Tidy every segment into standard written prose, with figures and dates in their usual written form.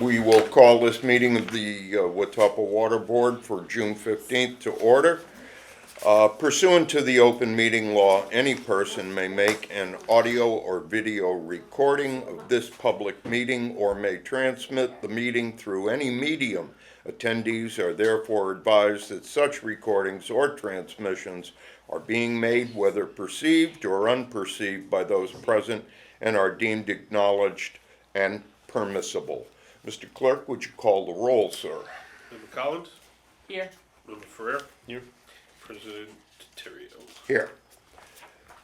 We will call this meeting of the Watuppa Water Board for June 15th to order. Pursuant to the open meeting law, any person may make an audio or video recording of this public meeting or may transmit the meeting through any medium. Attendees are therefore advised that such recordings or transmissions are being made, whether perceived or unperceived, by those present and are deemed acknowledged and permissible. Mr. Clerk, would you call the roll, sir? Member Collins? Here. Member Ferrer? Here. President Terrio? Here.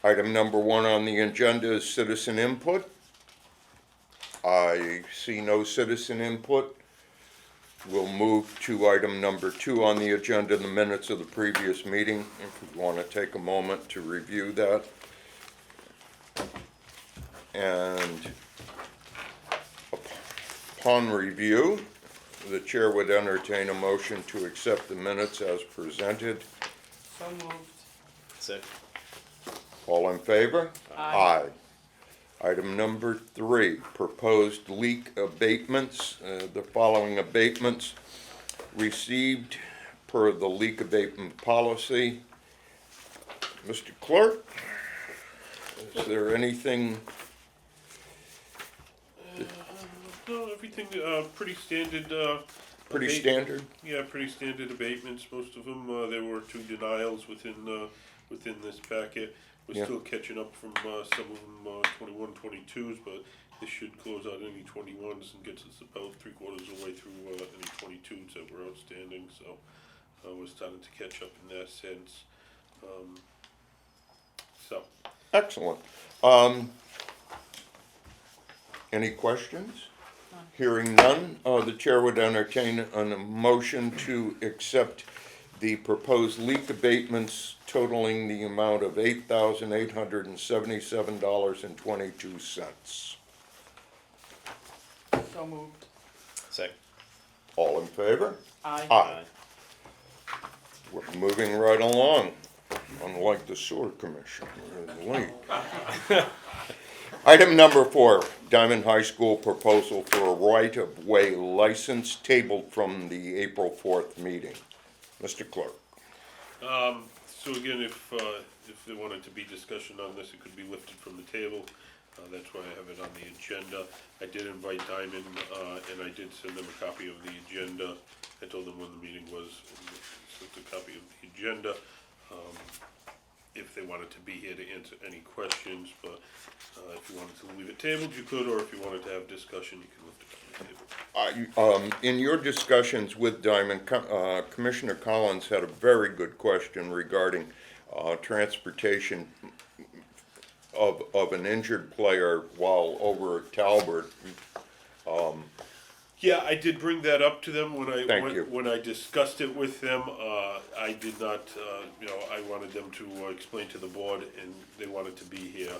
Item number 1 on the agenda is citizen input. I see no citizen input. We'll move to item number 2 on the agenda, the minutes of the previous meeting. If we want to take a moment to review that. And upon review, the chair would entertain a motion to accept the minutes as presented. So moved. Second. All in favor? Aye. Item number 3, proposed leak abatements. The following abatements received per the leak abatement policy. Mr. Clerk, is there anything? No, everything, pretty standard, Pretty standard? Yeah, pretty standard abatements, most of them. There were 2 denials within this packet. We're Yeah. still catching up from, some of them, 21, 22s, but this should close out any 21s and gets us about 3/4 of the way through, any 22s that were outstanding, so, we're starting to catch up in that sense. So, Excellent. Any questions? None. Hearing none, the chair would entertain a motion to accept the proposed leak abatements totaling the amount of $8,877.22. So moved. Second. All in favor? Aye. Aye. We're moving right along, unlike the sewer commission. We're late. Item number 4, Diamond High School proposal for a right-of-way license tabled from the April 4th meeting. Mr. Clerk. So again, if there wanted to be discussion on this, it could be lifted from the table. That's why I have it on the agenda. I did invite Diamond, and I did send them a copy of the agenda. I told them when the meeting was, sent a copy of the agenda. If they wanted to be here to answer any questions, but if you wanted to leave it tabled, you could, or if you wanted to have discussion, you can lift it from the table. In your discussions with Diamond, Commissioner Collins had a very good question regarding transportation of an injured player while over at Talbot. Yeah, I did bring that up to them when Thank you. when I discussed it with them. I did not, I wanted them to explain to the board, and they wanted to be here.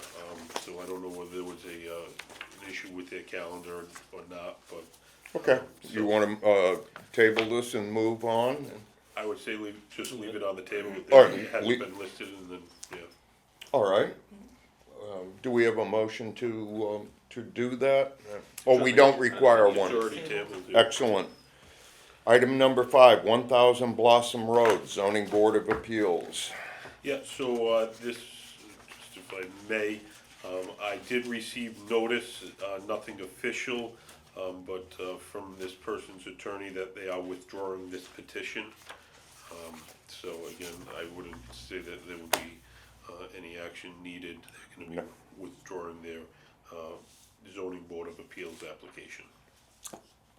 So I don't know whether there was an issue with their calendar or not, but. Okay, you want to table this and move on? I would say just leave it on the table. If All it right, hasn't been listed, and then, yeah. All right. Do we have a motion to do that? Oh, we don't require It's one. already tabled. Yeah. Excellent. Item number 5, 1000 Blossom Road, Zoning Board of Appeals. Yeah, so this, just if I may, I did receive notice, nothing official, but from this person's attorney that they are withdrawing this petition. So again, I wouldn't say that there would be any action needed. They're gonna be withdrawing their zoning board of appeals application.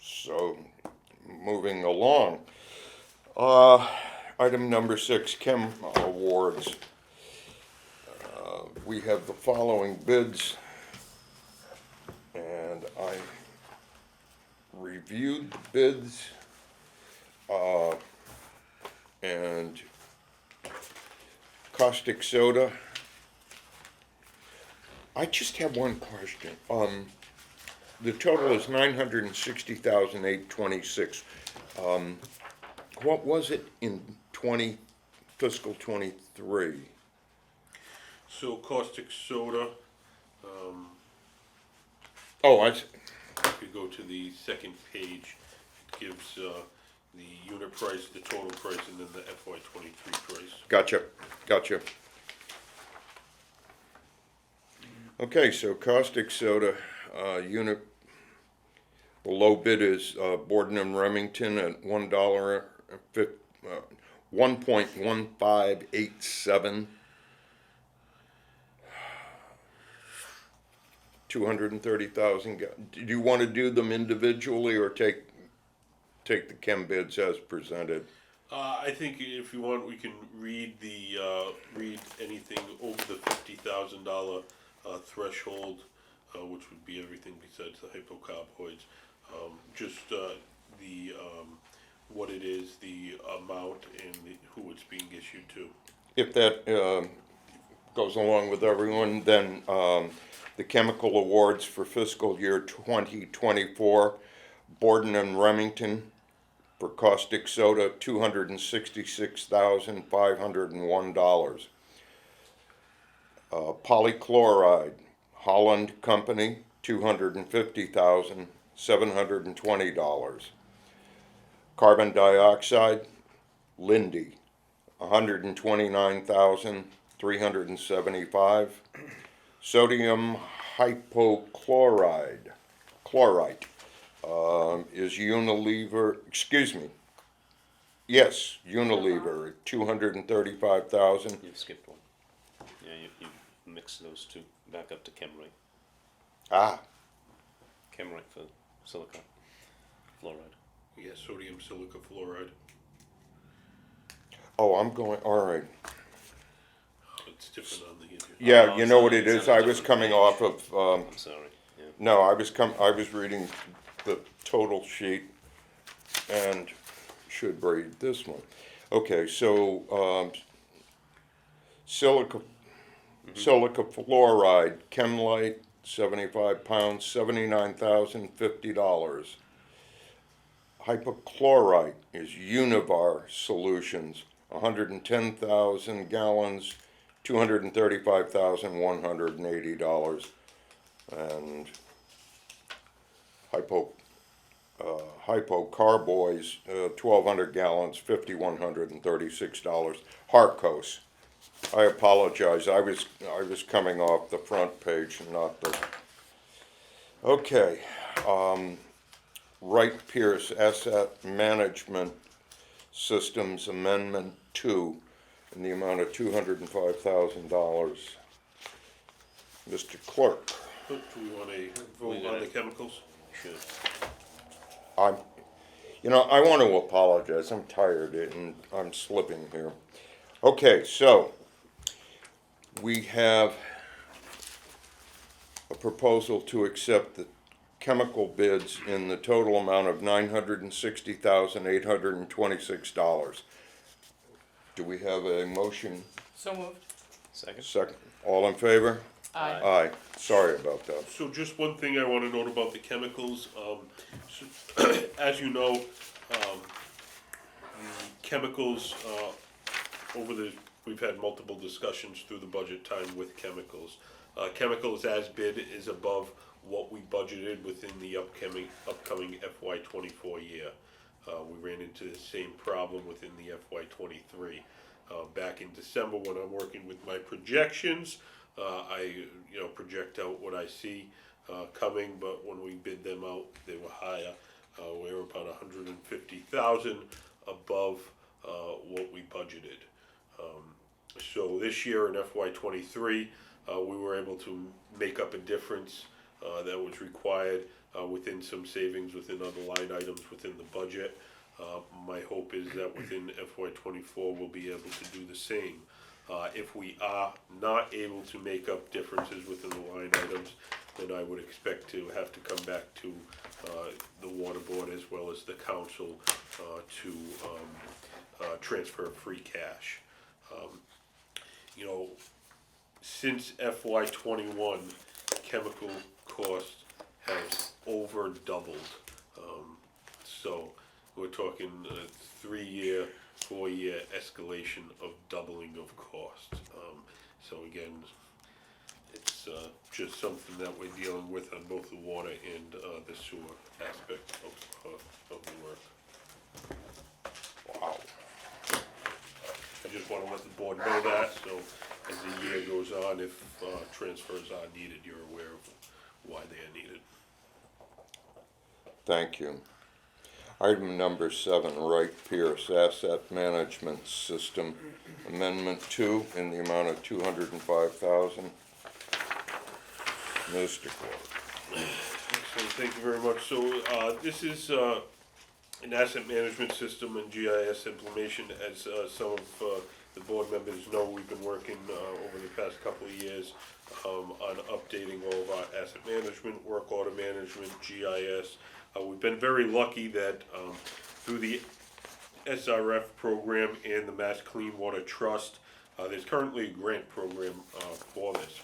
So, moving along. Item number 6, Chem Awards. We have the following bids, and I reviewed the bids, and caustic soda. I just have one question. The total is $960,826. What was it in fiscal 23? So caustic soda, Oh, I see. if you go to the second page, it gives, the unit price, the total price, and then the FY '23 price. Gotcha. Okay, so caustic soda, unit, the low bid is, Borden and Remington at $1.1587. 230,000. Do you want to do them individually or take the chem bids as presented? I think if you want, we can read read anything over the $50,000 threshold, which would be everything besides the hypocarboids. Just what it is, the amount, and who it's being issued to. If that goes along with everyone, then the chemical awards for fiscal year 2024, Borden and Remington for caustic soda, $266,501. Polychloride, Holland Company, $250,720. Carbon dioxide, Lindy, $129,375. Sodium hypochlorite is Unilever, Unilever, 235,000. You've skipped one. Yeah, you mixed those two. Back up to Chemray. Chemray for silica fluoride. Yeah, sodium silica fluoride. Oh, I'm going, all right. It's different on the. Yeah, Oh, you know it's what on- it it's is, on a I was different coming page. off of, I'm sorry. Yeah. no, I was reading the total sheet and should read this one. Okay, so, silica fluoride, Chemlite, 75 pounds, $79,050. Hypochlorite is Univar Solutions, 110,000 gallons, $235,180. And hypocarboys, 1,200 gallons, $5,136. Harcos. I apologize. I was coming off the front page and not the. Okay. Wright Pierce Asset Management Systems Amendment 2 in the amount of $205,000. Mr. Clerk, Do we want to vote on the chemicals? Should. I want to apologize. I'm tired and I'm slipping here. Okay, so we have a proposal to accept the chemical bids in the total amount of $960,826. Do we have a motion? So moved. Second. Second. All in favor? Aye. Aye. Sorry about that. So just one thing I want to note about the chemicals, as you know, the chemicals, we've had multiple discussions through the budget time with chemicals. Chemicals as bid is above what we budgeted within the upcoming FY '24 year. We ran into the same problem within the FY '23. Back in December, when I'm working with my projections, I project out what I see coming, but when we bid them out, they were higher. We were about 150,000 above what we budgeted. So this year in FY '23, we were able to make up a difference that was required within some savings within other line items within the budget. My hope is that within FY '24 we'll be able to do the same. If we are not able to make up differences within the line items, then I would expect to have to come back to the water board as well as the council to transfer free cash. Since FY '21, chemical cost has over doubled. So we're talking a 3-year, 4-year escalation of doubling of cost. So again, it's just something that we're dealing with on both the water and the sewer aspect of the work. Wow. I just wanna let the board know that, so as the year goes on, if transfers are needed, you're aware of why they are needed. Thank you. Item number 7, Wright Pierce Asset Management System, Amendment 2, in the amount of $205,000. Mr. Clark. Excellent, thank you very much. So, this is, an asset management system and GIS implementation. As, some of, the board members know, we've been working, over the past couple of years, on updating all of our asset management, work order management, GIS. We've been very lucky that, through the SRF program and the Mass Clean Water Trust, there's currently a grant program, for this.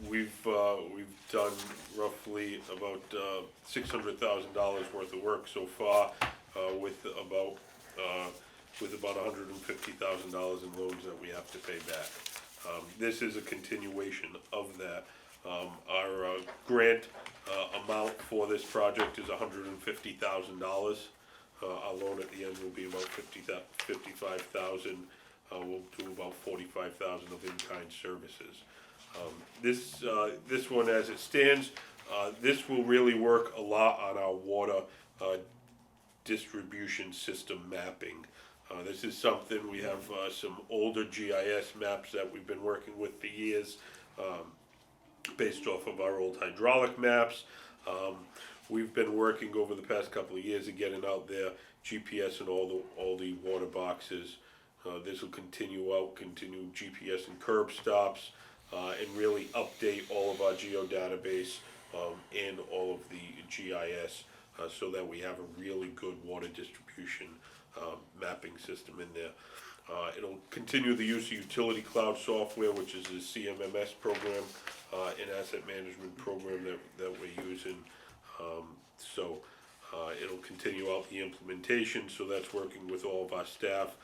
We've done roughly about $600,000 worth of work so far, with about $150,000 in loans that we have to pay back. This is a continuation of that. Our grant amount for this project is $150,000. Our loan at the end will be about $55,000. We'll do about $45,000 of in-kind services. This one, as it stands, this will really work a lot on our water distribution system mapping. This is something, we have some older GIS maps that we've been working with for years, based off of our old hydraulic maps. We've been working over the past couple of years of getting out there GPS and all the water boxes. This will continue GPS and curb stops, and really update all of our geodatabase and all of the GIS, so that we have a really good water distribution mapping system in there. It'll continue the use of utility cloud software, which is the CMMS program, an asset management program that we're using. It'll continue out the implementation, so that's working with all of our staff.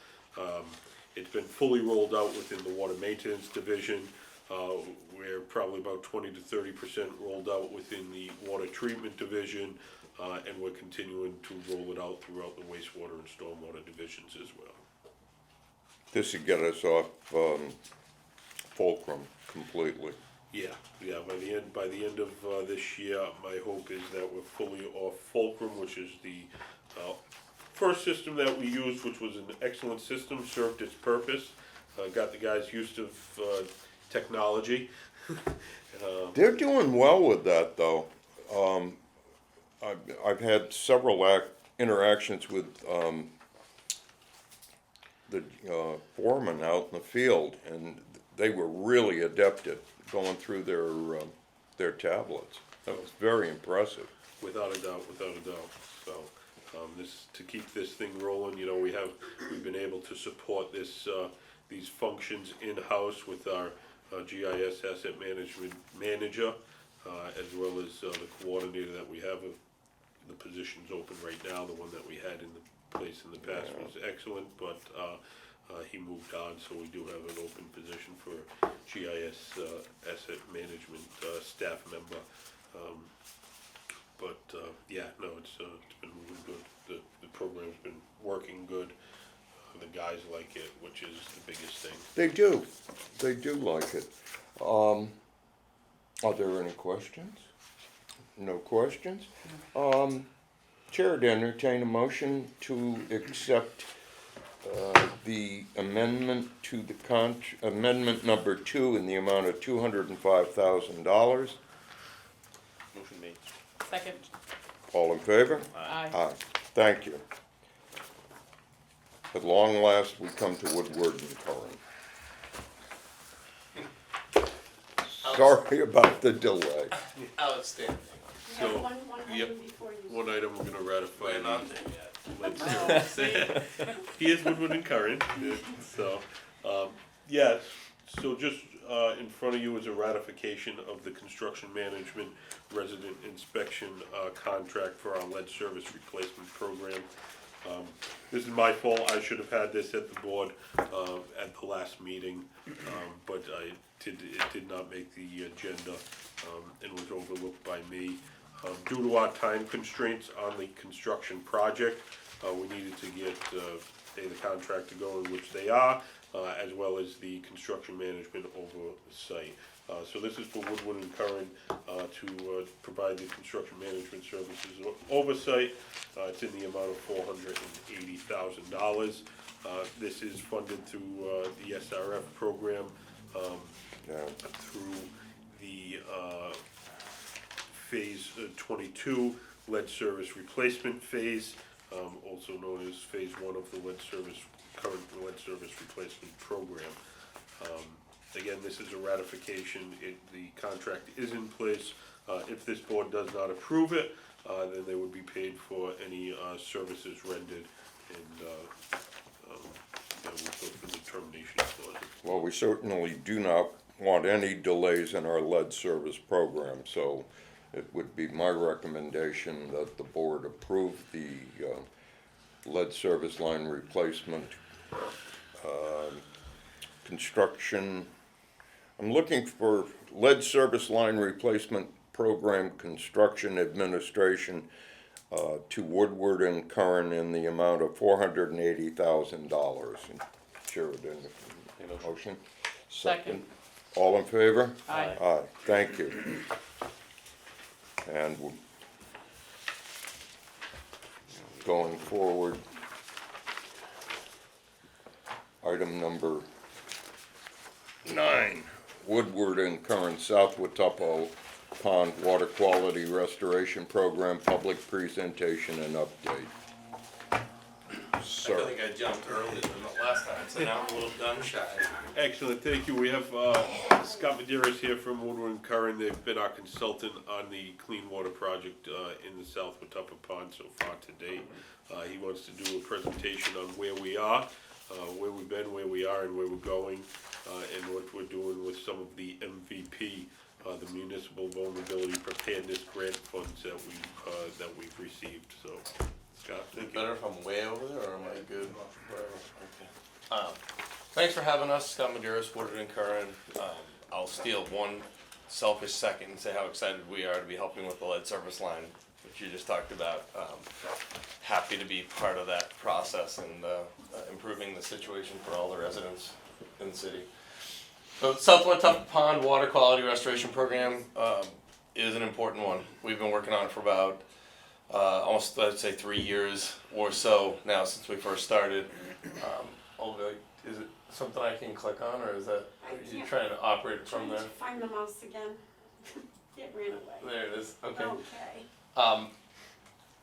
It's been fully rolled out within the water maintenance division. We're probably about 20 to 30% rolled out within the water treatment division, and we're continuing to roll it out throughout the wastewater and stormwater divisions as well. This would get us off Fulcrum completely. Yeah. By the end of this year, my hope is that we're fully off Fulcrum, which is the first system that we used, which was an excellent system, served its purpose, got the guys used to technology. They're doing well with that, though. I've had several interactions with the foreman out in the field, and they were really adept at going through their tablets. That was very impressive. Without a doubt. So, to keep this thing rolling, we've been able to support these functions in-house with our GIS asset management manager, as well as the coordinator that we have. The position's open right now. The one that we had in the place in the past was excellent, but he moved on, so we do have an open position for GIS asset management staff member. It's been moving good. The program's been working good. The guys like it, which is the biggest thing. They do like it. Are there any questions? No questions? Chair to entertain a motion to accept the amendment to the amendment number 2 in the amount of $205,000. Motion made. Second. All in favor? Aye. Aye. Thank you. At long last, we come to Woodward and Curran. Sorry about the delay. Outstanding. So, One yep. item before you. One item we're gonna ratify. We're not there yet. Oh, see? He is Woodward and Curran, so, so just, in front of you is a ratification of the construction management resident inspection, contract for our lead service replacement program. This is my fault, I should have had this at the board, at the last meeting, but did not make the agenda, and was overlooked by me. Due to our time constraints on the construction project, we needed to get, the contractor going, which they are, as well as the construction management oversight. So this is for Woodward and Curran, to, provide the construction management services oversight. It's in the amount of $480,000. This is funded through, the SRF program, through the, phase 22 lead service replacement phase, also known as phase 1 of the current lead service replacement program. Again, this is a ratification. The contract is in place. If this board does not approve it, then they would be paid for any services rendered, and that would go through the termination clause. Well, we certainly do not want any delays in our lead service program, so it would be my recommendation that the board approve the lead service line replacement construction. I'm looking for lead service line replacement program construction administration to Woodward and Curran in the amount of $480,000. Chair would entertain a motion. Second. All in favor? Aye. Aye, thank you. And going forward, item number 9, Woodward and Curran South Watuppa Pond Water Quality Restoration Program, public presentation and update. I Sir, think I jumped earlier than the last time, so now I'm a little gun shy. Excellent, thank you. We have Scott Medeiros here from Woodward and Curran. They've been our consultant on the clean water project in the South Watuppa Pond so far to date. He wants to do a presentation on where we are, where we've been, where we are, and where we're going, and what we're doing with some of the MVP, the Municipal Vulnerability Preparedness Grant funds that we've received. So, Scott, Is thank it you. better if I'm way over there, or am I good? Okay. Thanks for having us, Scott Medeiros, Woodward and Curran. I'll steal one selfish second and say how excited we are to be helping with the lead service line, which you just talked about. Happy to be part of that process and improving the situation for all the residents in the city. So the South Watuppa Pond Water Quality Restoration Program is an important one. We've been working on it for about almost, I'd say, 3 years or so now since we first started. Olga, is it something I can click on, or is that you trying to operate it from there? Trying to find the mouse again. It ran away. There it is. Okay. Okay.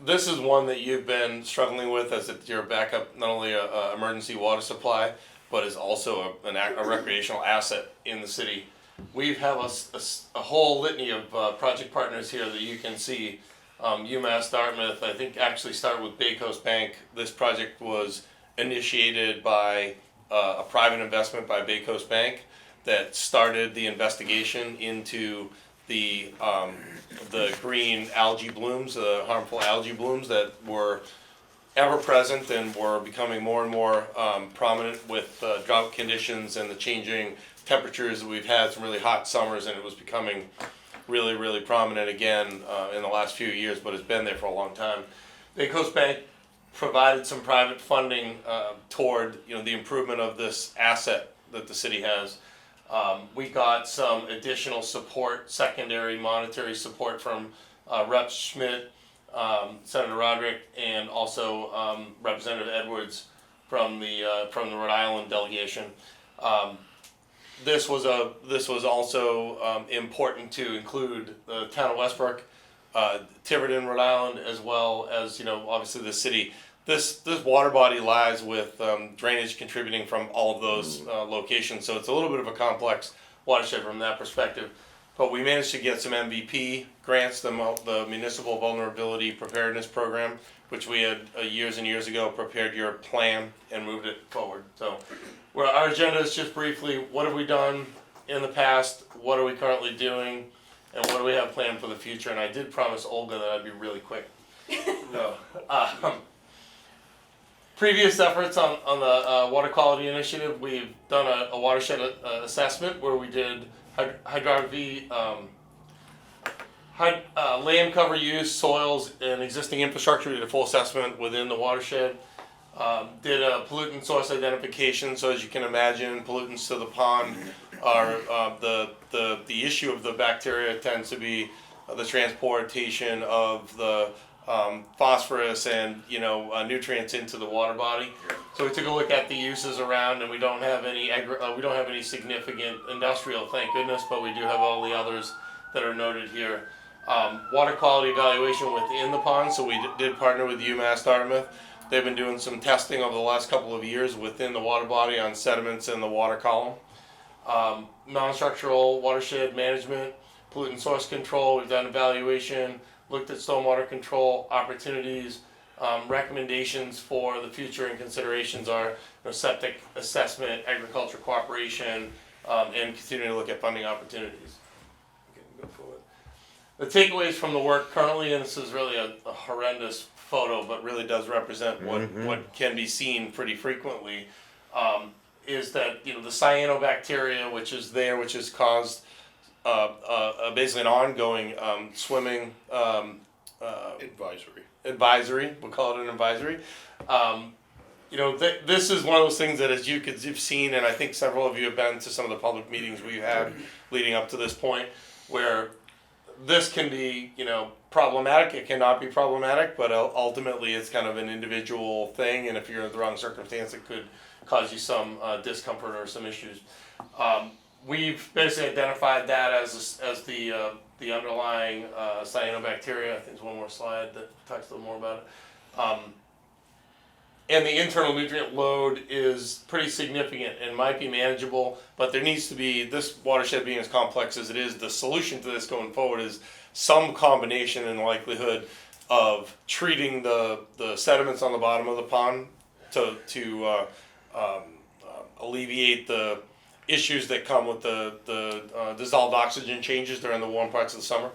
This is one that you've been struggling with as your backup, not only a emergency water supply, but is also a recreational asset in the city. We have a whole litany of project partners here that you can see. UMass, Dartmouth, I think actually started with Bay Coast Bank. This project was initiated by a private investment by Bay Coast Bank that started the investigation into the green algae blooms, the harmful algae blooms that were ever present and were becoming more and more prominent with drought conditions and the changing temperatures that we've had, some really hot summers, and it was becoming really, really prominent again in the last few years, but it's been there for a long time. Bay Coast Bank provided some private funding toward the improvement of this asset that the city has. We got some additional support, secondary monetary support from Rep. Schmidt, Senator Roderick, and also Representative Edwards from the Rhode Island delegation. This was also important to include the town of Westbrook, Tiverton, Rhode Island, as well as obviously the city. This water body lies with drainage contributing from all of those locations, so it's a little bit of a complex watershed from that perspective. But we managed to get some MVP grants, the Municipal Vulnerability Preparedness Program, which we had years and years ago prepared your plan and moved it forward. So our agenda is just briefly, what have we done in the past, what are we currently doing, and what do we have planned for the future? And I did promise Olga that I'd be really quick. So, previous efforts on the water quality initiative, we've done a watershed assessment where we did hydrography, land cover use, soils, and existing infrastructure. We did a full assessment within the watershed. Did a pollutant source identification. So as you can imagine, pollutants to the pond are the issue of the bacteria tends to be the transportation of the phosphorus and nutrients into the water body. So we took a look at the uses around, and we don't have any significant industrial, thank goodness, but we do have all the others that are noted here. Water quality evaluation within the pond. So we did partner with UMass Dartmouth. They've been doing some testing over the last couple of years within the water body on sediments in the water column. Non-structural watershed management, pollutant source control. We've done evaluation, looked at stormwater control opportunities. Recommendations for the future and considerations are septic assessment, agriculture cooperation, and continuing to look at funding opportunities. Okay, go forward. The takeaways from the work currently, and this is really a horrendous photo, but really does represent what can be seen pretty frequently, is that the cyanobacteria, which is there, which has caused basically an ongoing swimming advisory. We'll call it an advisory. This is one of those things that, as you've seen, and I think several of you have been to some of the public meetings we've had leading up to this point, where this can be, problematic. It cannot be problematic, but ultimately it's kind of an individual thing, and if you're in the wrong circumstance, it could cause you some discomfort or some issues. We've basically identified that as the underlying cyanobacteria. I think there's one more slide that talks a little more about it. And the internal nutrient load is pretty significant and might be manageable, but there needs to be, this watershed being as complex as it is, the solution to this going forward is some combination in likelihood of treating the sediments on the bottom of the pond to alleviate the issues that come with the dissolved oxygen changes during the warm parts of the summer,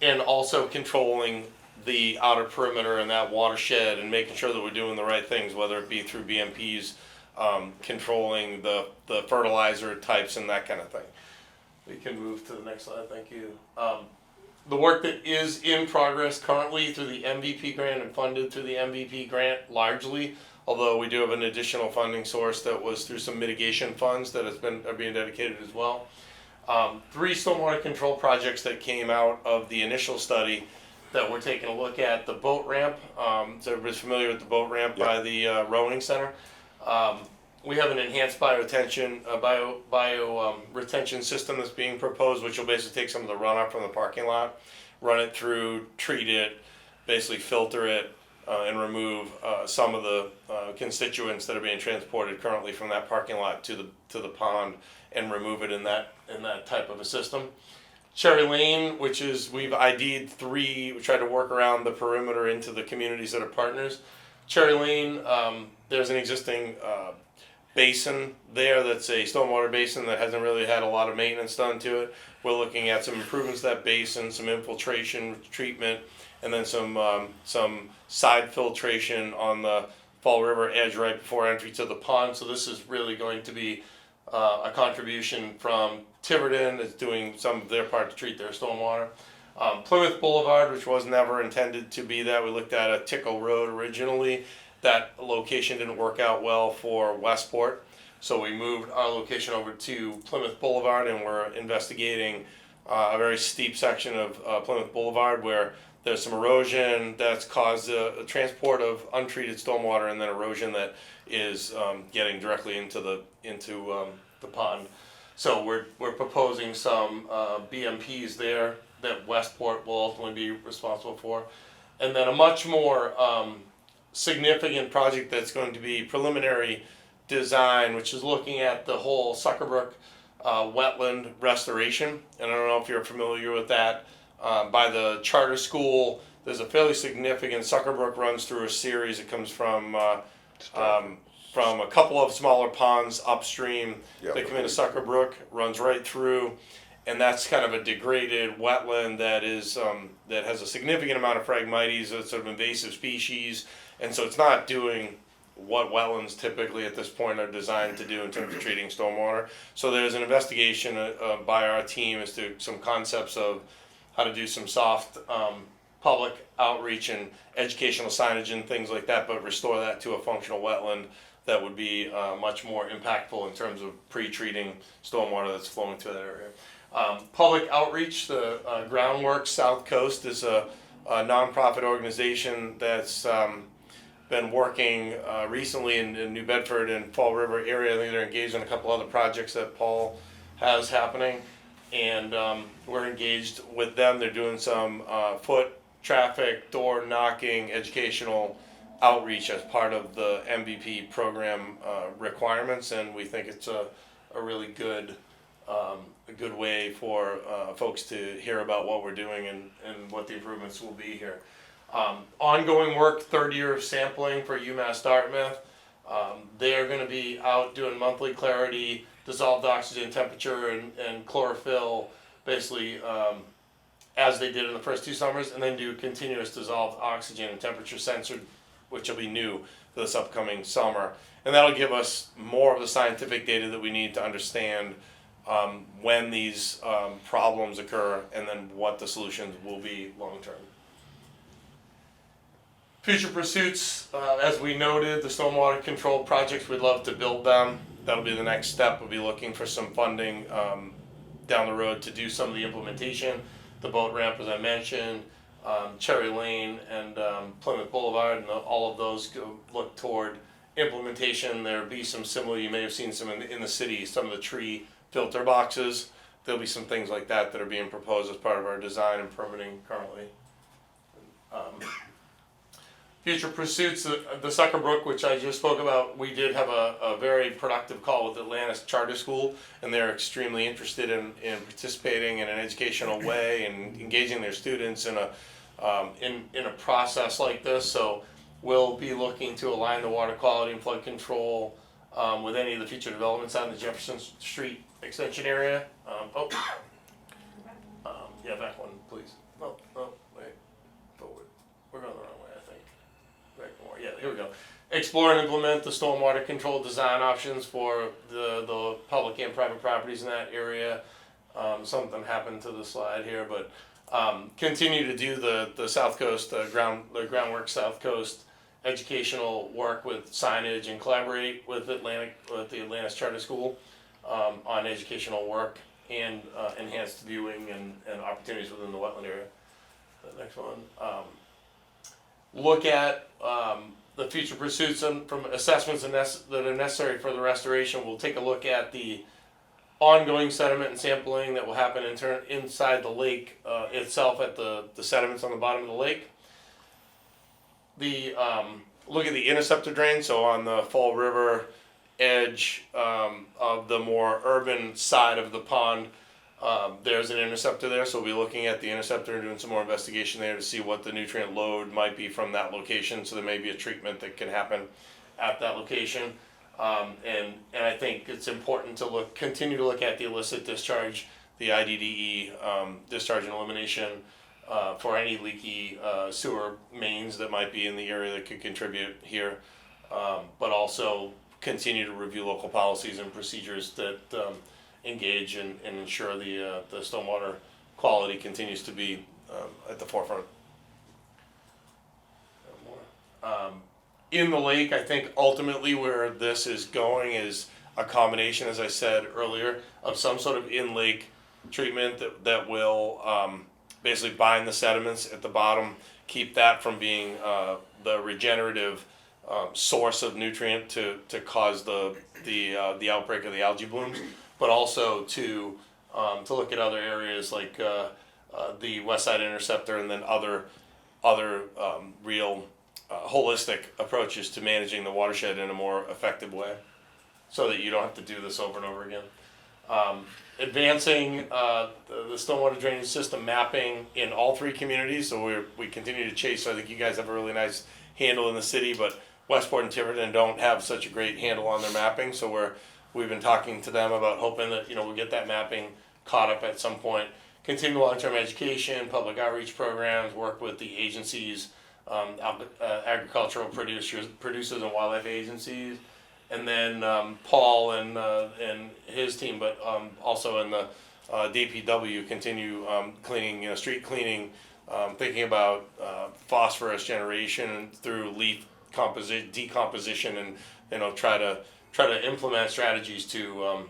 and also controlling the outer perimeter and that watershed and making sure that we're doing the right things, whether it be through BMPs, controlling the fertilizer types and that kind of thing. We can move to the next slide, thank you. The work that is in progress currently through the MVP grant and funded through the MVP grant largely, although we do have an additional funding source that was through some mitigation funds that are being dedicated as well. 3 stormwater control projects that came out of the initial study that we're taking a look at. The boat ramp, so everybody's familiar with the boat ramp by the rowing center. We have an enhanced retention system that's being proposed, which will basically take some of the runoff from the parking lot, run it through, treat it, basically filter it, and remove some of the constituents that are being transported currently from that parking lot to the pond, and remove it in that type of a system. Cherry Lane, which is, we've ID'd 3, we tried to work around the perimeter into the communities that are partners. Cherry Lane, there's an existing basin there that's a stormwater basin that hasn't really had a lot of maintenance done to it. We're looking at some improvements to that basin, some infiltration treatment, and then some side filtration on the Fall River edge right before entry to the pond. So this is really going to be a contribution from Tiverton. It's doing some of their part to treat their stormwater. Plymouth Boulevard, which was never intended to be that. We looked at a Tickle Road originally. That location didn't work out well for Westport. So we moved our location over to Plymouth Boulevard, and we're investigating a very steep section of Plymouth Boulevard where there's some erosion that's caused a transport of untreated stormwater, and then erosion that is getting directly into the pond. So we're proposing some BMPs there that Westport will ultimately be responsible for, and then a much more significant project that's going to be preliminary design, which is looking at the whole Suckerbrook wetland restoration. And I don't know if you're familiar with that. By the charter school, there's a fairly significant, Suckerbrook runs through a series. It comes from a couple of smaller ponds upstream. They come into Suckerbrook, runs right through, and that's kind of a degraded wetland that is that has a significant amount of Phragmites, a sort of invasive species, and so it's not doing what wetlands typically at this point are designed to do in terms of treating stormwater. So there's an investigation by our team as to some concepts of how to do some soft public outreach and educational signage and things like that, but restore that to a functional wetland that would be much more impactful in terms of pre-treating stormwater that's flowing through that area. Public outreach, the Groundwork South Coast is a nonprofit organization that's been working recently in New Bedford and Fall River area. I think they're engaged in a couple other projects that Paul has happening, and we're engaged with them. They're doing some foot traffic, door knocking, educational outreach as part of the MVP program requirements, and we think it's a really good way for folks to hear about what we're doing and what the improvements will be here. Ongoing work, third year of sampling for UMass Dartmouth. They are going to be out doing monthly clarity, dissolved oxygen temperature, and chlorophyll, basically as they did in the first 2 summers, and then do continuous dissolved oxygen and temperature censored, which will be new for this upcoming summer. And that'll give us more of the scientific data that we need to understand when these problems occur, and then what the solutions will be long term. Future pursuits, as we noted, the stormwater control projects, we'd love to build them. That'll be the next step. We'll be looking for some funding down the road to do some of the implementation. The boat ramp, as I mentioned, Cherry Lane and Plymouth Boulevard, and all of those look toward implementation. There'll be some similar, you may have seen some in the city, some of the tree filter boxes. There'll be some things like that are being proposed as part of our design and permitting currently. Future pursuits, the Sucker Brook, which I just spoke about, we did have a very productive call with Atlantis Charter School, and they're extremely interested in participating in an educational way and engaging their students in a process like this. So we'll be looking to align the water quality and flood control with any of the future developments on the Jefferson Street extension area. Yeah, back one, please. No, wait, forward. We're going the wrong way, I think. Back more. Yeah, here we go. Explore and implement the stormwater control design options for the public and private properties in that area. Something happened to the slide here, but continue to do the South Coast, the Groundwork South Coast educational work with signage, and collaborate with the Atlantis Charter School on educational work and enhanced viewing and opportunities within the wetland area. The next one. Look at the future pursuits from assessments that are necessary for the restoration. We'll take a look at the ongoing sediment and sampling that will happen inside the lake itself, at the sediments on the bottom of the lake. Look at the interceptor drain, so on the Fall River edge of the more urban side of the pond, there's an interceptor there, so we'll be looking at the interceptor and doing some more investigation there to see what the nutrient load might be from that location. So there may be a treatment that can happen at that location, and I think it's important to continue to look at the illicit discharge, the IDDE discharge and elimination for any leaky sewer mains that might be in the area that could contribute here, but also continue to review local policies and procedures that engage and ensure the stormwater quality continues to be at the forefront. In the lake, I think ultimately where this is going is a combination, as I said earlier, of some sort of in-lake treatment that will basically bind the sediments at the bottom, keep that from being the regenerative source of nutrient to cause the outbreak of the algae blooms, but also to look at other areas like the West Side Interceptor, and then other real holistic approaches to managing the watershed in a more effective way, so that you don't have to do this over and over again. Advancing the stormwater drainage system mapping in all 3 communities, so we continue to chase. So I think you guys have a really nice handle in the city, but Westport and Tiverton don't have such a great handle on their mapping, so we've been talking to them about hoping that we'll get that mapping caught up at some point. Continue long-term education, public outreach programs, work with the agencies agricultural producers and wildlife agencies, and then Paul and his team, but also in the DPW continue cleaning, street cleaning, thinking about phosphorus generation through leaf decomposition, and try to implement strategies to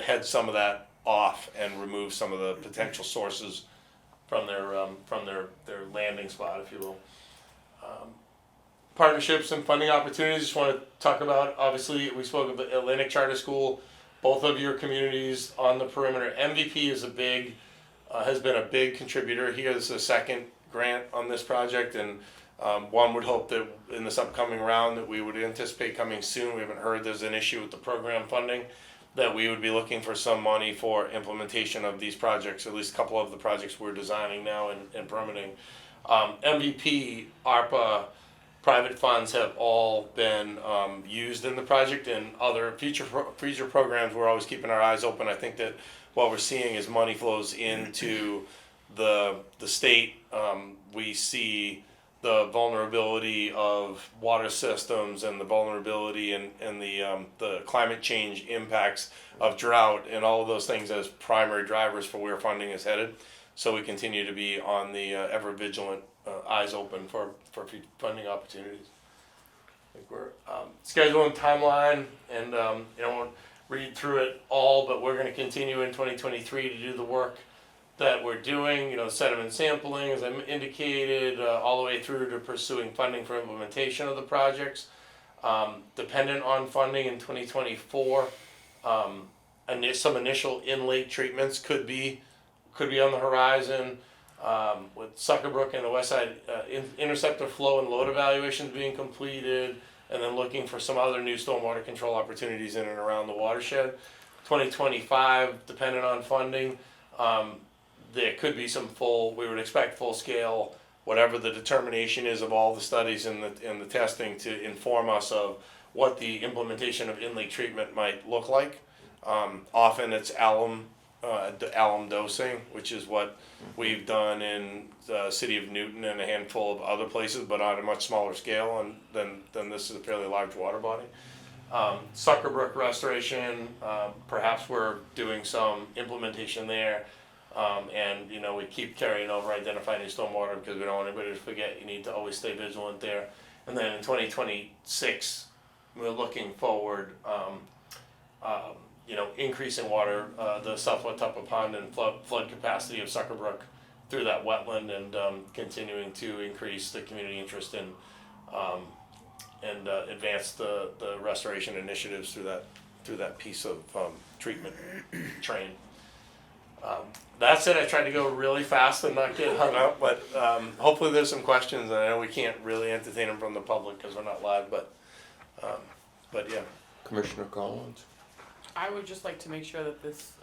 head some of that off and remove some of the potential sources from their landing spot, if you will. Partnerships and funding opportunities. Just want to talk about. Obviously, we spoke of the Atlantic Charter School. Both of your communities on the perimeter. MVP is has been a big contributor. He has a second grant on this project, and one would hope that in this upcoming round that we would anticipate coming soon. We haven't heard there's an issue with the program funding, that we would be looking for some money for implementation of these projects, at least a couple of the projects we're designing now and permitting. MVP, ARPA, private funds have all been used in the project, and other future programs we're always keeping our eyes open. I think that what we're seeing is money flows into the state. We see the vulnerability of water systems and the vulnerability and the climate change impacts of drought and all of those things as primary drivers for where funding is headed. So we continue to be on the ever vigilant, eyes open for funding opportunities. I think we're scheduling timeline, and I won't read through it all, but we're going to continue in 2023 to do the work that we're doing, sediment sampling, as I indicated, all the way through to pursuing funding for implementation of the projects. Dependent on funding in 2024, some initial in-lake treatments could be on the horizon, with Suckerbrook and the West Side interceptor flow and load evaluations being completed, and then looking for some other new stormwater control opportunities in and around the watershed. 2025, dependent on funding, there could be we would expect full scale, whatever the determination is of all the studies and the testing to inform us of what the implementation of in-lake treatment might look like. Often it's alum dosing, which is what we've done in the city of Newton and a handful of other places, but on a much smaller scale, and then this is a fairly large water body. Suckerbrook restoration, perhaps we're doing some implementation there, and we keep carrying over identifying new stormwater because we don't want anybody to forget. You need to always stay vigilant there. And then in 2026, we're looking forward. Increasing water, the South Watuppa Pond and flood capacity of Suckerbrook through that wetland, and continuing to increase the community interest in and advance the restoration initiatives through that piece of treatment train. That's it. I tried to go really fast and not get hung up, but hopefully there's some questions. And I know we can't really entertain them from the public because we're not live, but yeah. Commissioner Collins? I would just like to make sure that this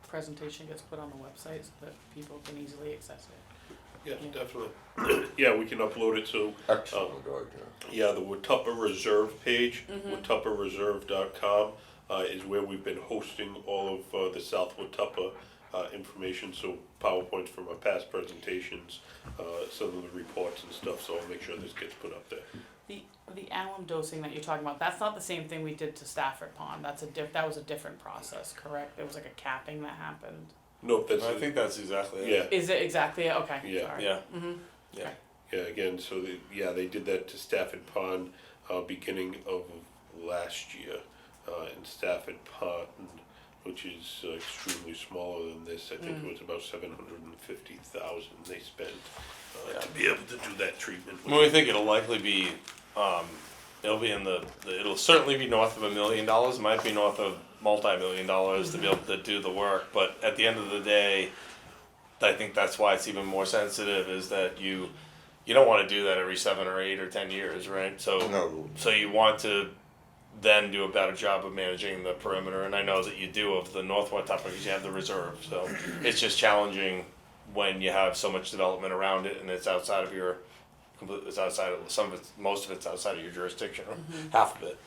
presentation gets put on the website so that people can easily access it. Yeah, Yeah. definitely. Yeah, we can upload it, so, Excellent idea. yeah, the Watuppa Reserve page, watuppareserve.com, is where we've been hosting all of the South Watuppa information, so PowerPoints from our past presentations, some of the reports and stuff, so I'll make sure this gets put up there. The alum dosing that you're talking about, that's not the same thing we did to Stafford Pond. That was a different process, correct? There was like a capping that happened. No, that's, I think that's exactly it. yeah, Is it exactly it? Okay. Yeah. Sorry. Yeah. Mm-hmm. Yeah. yeah, again, so they did that to Stafford Pond, beginning of last year, in Stafford Pond, which is extremely smaller than this. I think it was about $750,000 they spent to be able to do that treatment. Well, we think it'll likely be, it'll be it'll certainly be north of $1 million. It might be north of multi-million dollars to be able to do the work. But at the end of the day, I think that's why it's even more sensitive, is that you don't want to do that every 7 or 8 or 10 years, right? So No. So you want to then do a better job of managing the perimeter, and I know that you do of the North Watuppa because you have the reserve. So it's just challenging when you have so much development around it and it's outside of your, it's outside of most of it's outside of your jurisdiction, or half of it.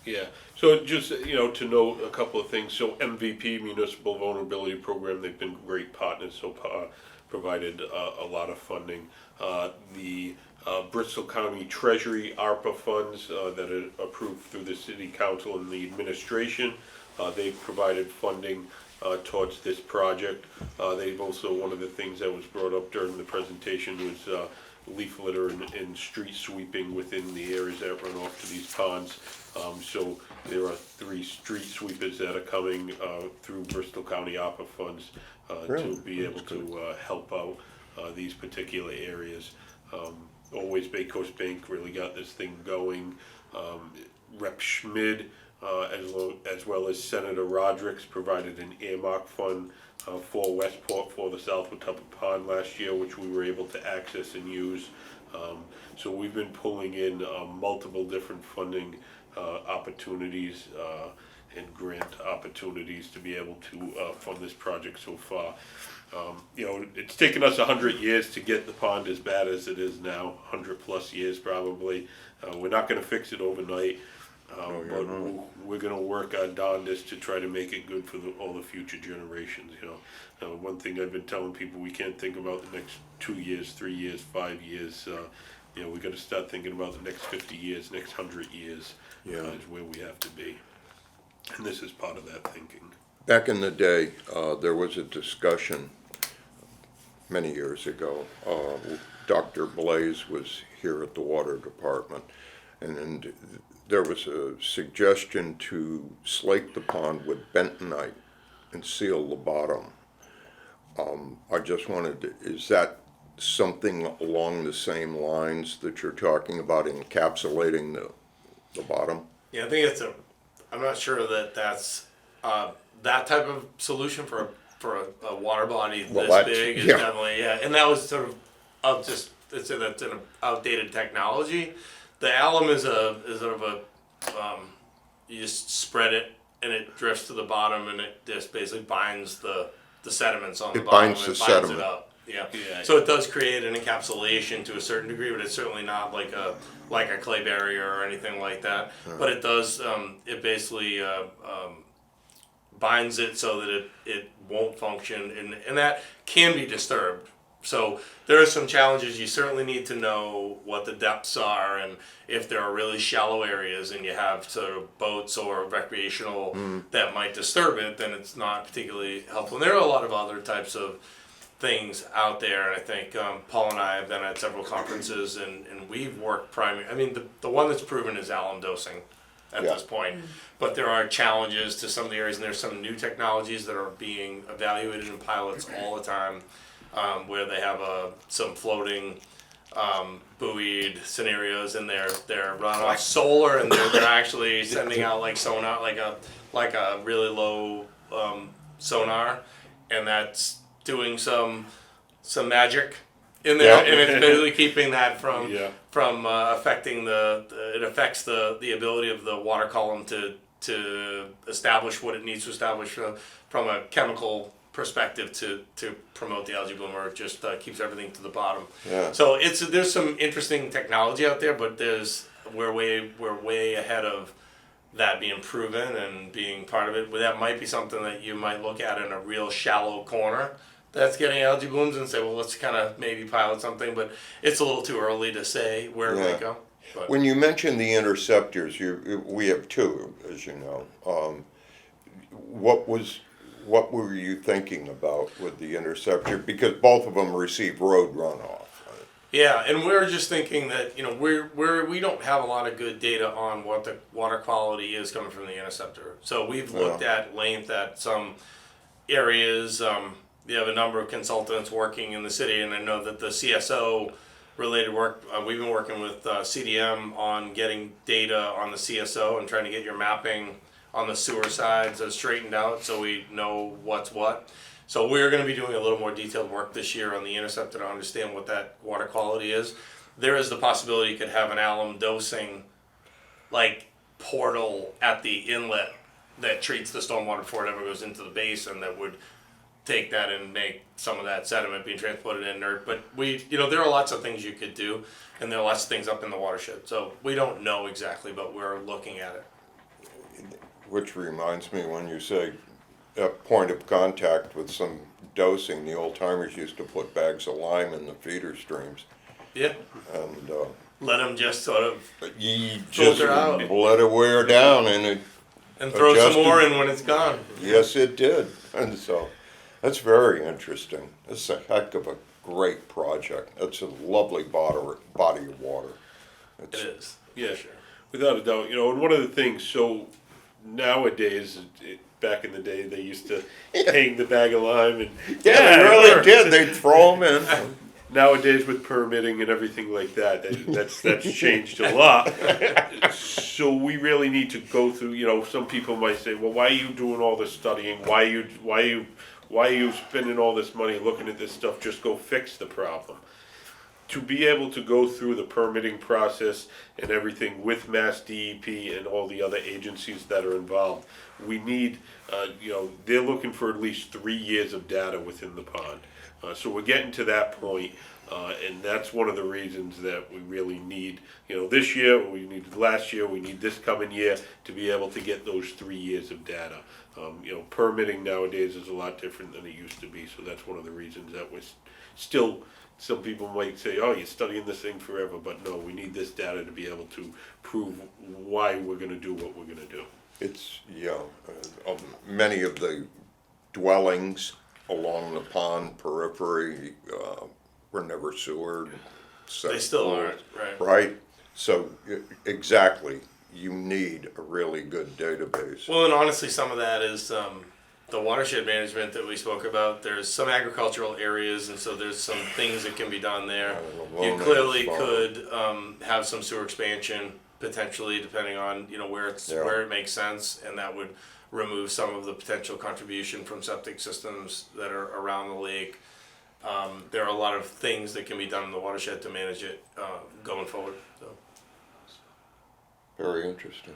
Yeah, so just, to note a couple of things, so MVP, Municipal Vulnerability Program, they've been great partners so far, provided a lot of funding. The Bristol County Treasury ARPA funds that are approved through the city council and the administration. They've provided funding towards this project. They've also, one of the things that was brought up during the presentation was leaf litter and street sweeping within the areas that run off to these ponds. So there are 3 street sweepers that are coming through Bristol County ARPA funds Really? to be able to help out these particular areas. Always Bay Coast Bank really got this thing going. Rep Schmid, as well as Senator Rodrick's provided an earmark fund for Westport for the South Watuppa Pond last year, which we were able to access and use. So we've been pulling in multiple different funding opportunities and grant opportunities to be able to fund this project so far. You know, it's taken us 100 years to get the pond as bad as it is now, 100+ years probably. We're not gonna fix it overnight, but we're gonna work our darndest to try to make it good for all the future generations, you know. One thing I've been telling people, we can't think about the next 2 years, 3 years, 5 years. You know, we gotta start thinking about the next 50 years, next 100 years, is where we have to be. And this is part of that thinking. Back in the day, there was a discussion many years ago. Dr. Blaze was here at the water department, and there was a suggestion to slate the pond with bentonite and seal the bottom. I just wanted to, is that something along the same lines that you're talking about, encapsulating the bottom? Yeah, I think I'm not sure that that's that type of solution for a water body Well, this that's- big is yeah. definitely, and that was sort of that's an outdated technology. The alum is sort of a you just spread it and it drifts to the bottom and it just basically binds the sediments on the It bottom. binds the it sediment. it up. Yeah. Yeah. So it does create an encapsulation to a certain degree, but it's certainly not like a clay barrier or anything like that. But it does. It basically binds it so that it won't function, and that can be disturbed. So there are some challenges. You certainly need to know what the depths are, and if there are really shallow areas and you have sort of boats or recreational that might disturb it, then it's not particularly helpful. And there are a lot of other types of things out there, and I think Paul and I have been at several conferences, and we've worked I mean, the one that's proven is alum dosing at Yeah. this point, but there are challenges to some of the areas, and there's some new technologies that are being evaluated in pilots all the time, where they have some floating buoyed scenarios, and they're run off solar, and they're actually sending out like sonar, like a really low sonar, and that's doing some magic in there, Yeah. and it's basically keeping that from Yeah. affecting it affects the ability of the water column to establish what it needs to establish from a chemical perspective to promote the algae bloom, or it just keeps everything to the bottom. Yeah. So there's some interesting technology out there, but we're way ahead of that being proven and being part of it. Well, that might be something that you might look at in a real shallow corner that's getting algae blooms and say, well, let's kind of maybe pilot something, but it's a little too early to say where it Yeah. might go. But When you mention the interceptors, we have 2, as you know. What were you thinking about with the interceptor? Because both of them receive road runoff. yeah, and we're just thinking that, you know, we don't have a lot of good data on what the water quality is coming from the interceptor. So we've looked at length at some areas. We have a number of consultants working in the city, and I know that the CSO related work, we've been working with CDM on getting data on the CSO and trying to get your mapping on the sewer sides straightened out so we know what's what. So we're going to be doing a little more detailed work this year on the interceptor to understand what that water quality is. There is the possibility you could have an alum dosing like portal at the inlet that treats the stormwater before it ever goes into the basin, that would take that and make some of that sediment being transported inert. But there are lots of things you could do, and there are lots of things up in the watershed. So we don't know exactly, but we're looking at it. Which reminds me, when you say a point of contact with some dosing, the old timers used to put bags of lime in the feeder streams. Yeah. And, Let them just sort of you just Filter out. let it wear down, and it, and throw some Adjusted. more in when it's gone. yes, it did. And so, that's very interesting. It's a heck of a great project. It's a lovely body of water. It It's, is. Yeah. For sure. Without a doubt, and one of the things, so nowadays, back in the day, they used to hang the bag of lime and. yeah, they it really works. did. They'd throw them in. Nowadays with permitting and everything like that, that's changed a lot. So we really need to go through, some people might say, well, why are you doing all this studying? Why are you spending all this money looking at this stuff? Just go fix the problem. To be able to go through the permitting process and everything with Mass DEP and all the other agencies that are involved, we need, they're looking for at least 3 years of data within the pond. So we're getting to that point, and that's one of the reasons that we really need, this year, we needed last year, we need this coming year to be able to get those 3 years of data. Permitting nowadays is a lot different than it used to be, so that's one of the reasons that we're still, some people might say, oh, you're studying this thing forever, but no, we need this data to be able to prove why we're gonna do what we're gonna do. It's, many of the dwellings along the pond periphery were never sewered. They still aren't. Right. Right? So, exactly, you need a really good database. Well, and honestly, some of that is the watershed management that we spoke about. There's some agricultural areas, and so there's some things that can be done there. You clearly could have some sewer expansion potentially, depending on where it makes sense, and that would remove some of the potential contribution from septic systems that are around the lake. There are a lot of things that can be done in the watershed to manage it going forward. So. Very interesting.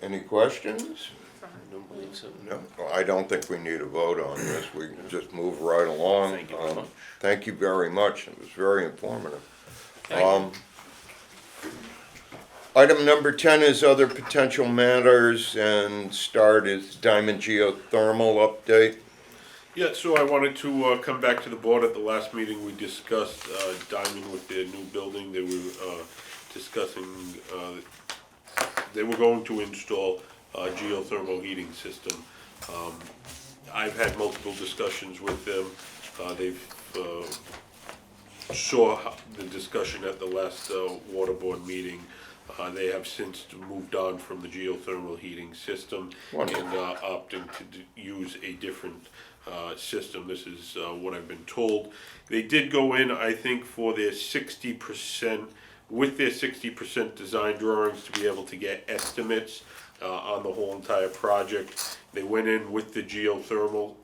Any questions? I don't believe so. No, I don't think we need a vote on this. We can just move right along. Thank you very much. Thank you very much. It was very informative. Thank Item number 10 is other potential matters, and start is Diamond Geothermal update. Yeah, so I wanted to come back to the board. At the last meeting, we discussed Diamond with their new building. They were discussing, they were going to install a geothermal heating system. I've had multiple discussions with them. They've saw the discussion at the last water board meeting. They have since moved on from the geothermal heating system Wonderful. and opting to use a different system. This is what I've been told. They did go in, I think, for their 60%, with their 60% design drawings to be able to get estimates on the whole entire project. They went in with the geothermal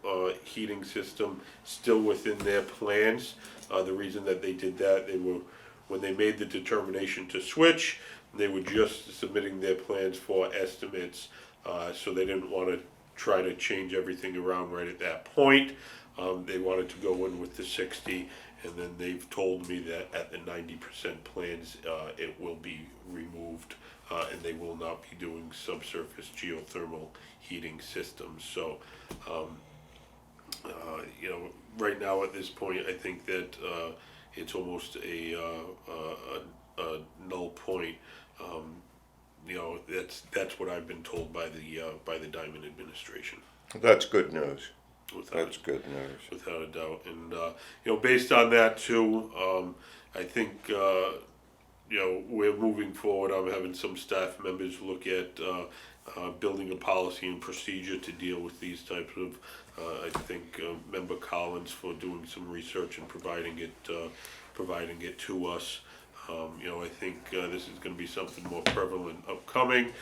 heating system still within their plans. The reason that they did that, when they made the determination to switch, they were just submitting their plans for estimates, so they didn't want to try to change everything around right at that point. They wanted to go in with the 60, and then they've told me that at the 90% plans, it will be removed, and they will not be doing subsurface geothermal heating systems. So, right now at this point, I think that it's almost a null point. That's what I've been told by the Diamond administration. That's good news. Without That's good news. without a doubt. And based on that too, I think we're moving forward. I'm having some staff members look at building a policy and procedure to deal with these types of. I think Member Collins for doing some research and providing it to us. I think this is going to be something more prevalent upcoming,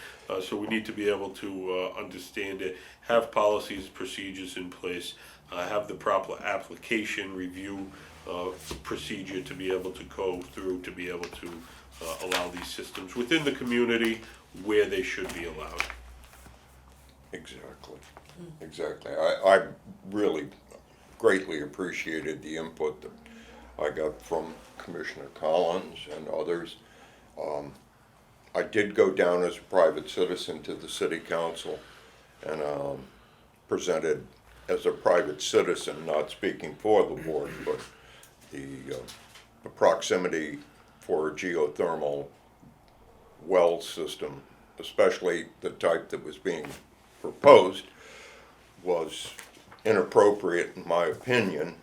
so we need to be able to understand it, have policies, procedures in place, have the proper application review procedure to be able to go through, to be able to allow these systems within the community where they should be allowed. Exactly. Exactly. I really greatly appreciated the input that I got from Commissioner Collins and others. I did go down as a private citizen to the city council and presented as a private citizen, not speaking for the board, but the proximity for a geothermal well system, especially the type that was being proposed, was inappropriate, in my opinion,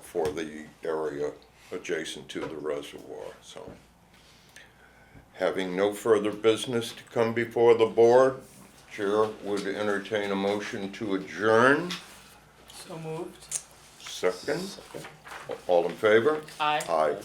for the area adjacent to the reservoir, so. Having no further business to come before the board, Chair would entertain a motion to adjourn. So moved. Second. All in favor? Aye. Aye.